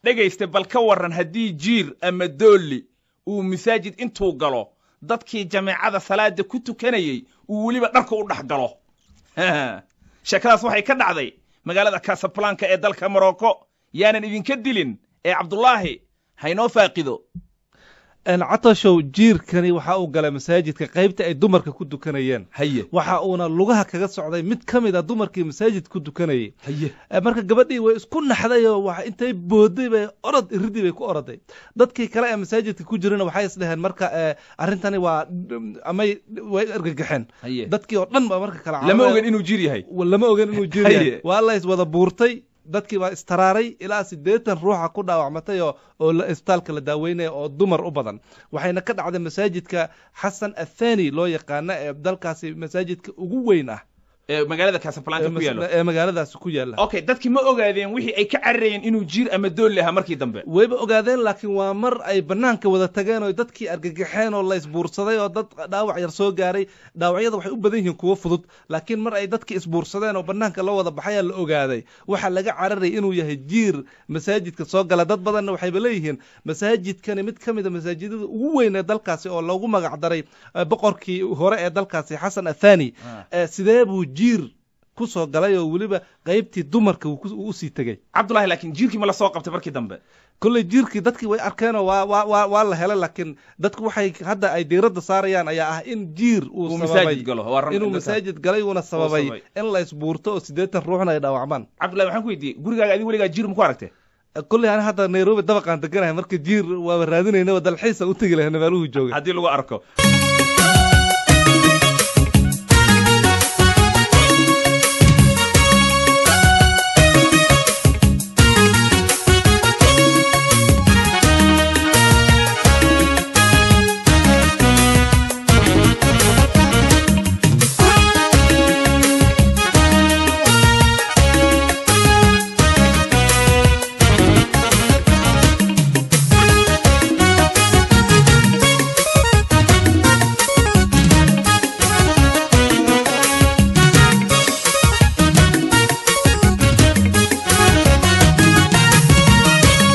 dhegaysta bal ka waran haddii jiir ama doolli uu masaajid intuu galo dadkii jameecada salaada ku tukanayay uu weliba dharka u dhex galo sheekadaas waxay ka dhacday magaalada Casablanca ee dalka Morocco yaanan idinka dilin ee Cabdullaahi haynoo faaqido عطشوا جير كاني وحاو قال مساجد كقيبت أي دمر ككدو كنيان هي وحاونا لغها كقص عضي مت كم إذا دمر كمساجد كدو كني هي مركز قبدي وإسكون حدا وإنت بودي بأرض الردي بيكو أرضي ضدك كلا مساجد كوجرنا وحيس لها المركز أرنتاني وأمي ويرجحن ضدك ورن مركز كلا لما أوجن إنه جيري هاي ولا ما أوجن إنه جيري هاي والله يسوى بورتي dadkii baa istaraaray ilaa 80 ruuxa ku dhaawacmatay oo isbitaalka la daaweynay oo dumar u badan waxayna ka dhacday masaajidka Xasan Athani loo yaqaan ee dalkaasi masaajidka ugu weyn ah magaalada Casablanca ku yaalo magaaladaas ku yaala okay dadkii ma ogaadeen wixii ay ka carreeyeen inuu jiir ama dool lahaa markii dambe wayba ogaadeen laakiin waa mar ay banaanka wada tageen oo dadkii argagaxeen oo la isbuursaday oo dad dhaawac yar soo gaaray dhaawacyada waxay u badan yihiin kuwa fudud laakiin mar ay dadkii isbuursadeen oo banaanka la wada baxay la ogaaday waxa laga cararey inuu yahay jiir masaajidka soo gala dad badan waxay leeyihiin masaajidkani mid kamid ah masaajidada ugu weyn ee dalkaasi oo lagu magac daray boqorkii hore ee dalkaasi Xasan Athani sidee buu jiir ku soo galay oo waliba qaybtii dumarka uu sii tagay Cabdullaahi laakiin jiirkii ma la soo qabtay markii dambe kulli jiirkii dadkii way arkeen oo waa la helay laakiin dadku waxay hadda ay diiradda saarayaan ayaa ah in jiir uu masaajid galo inuu masaajid galay una sababay in la isbuurto oo 80 ruuxna ay dhaawacmaan Cabdullaahi waxaan ku weydiiyay gurigaaga adiga waligaa jiir ma ku aragtay kulli aan hadda Nairobi dabaqan deganahay markii jiir waa raadinayna dalxiis u tagi lahayn meeluhu jooga hadii lagu arko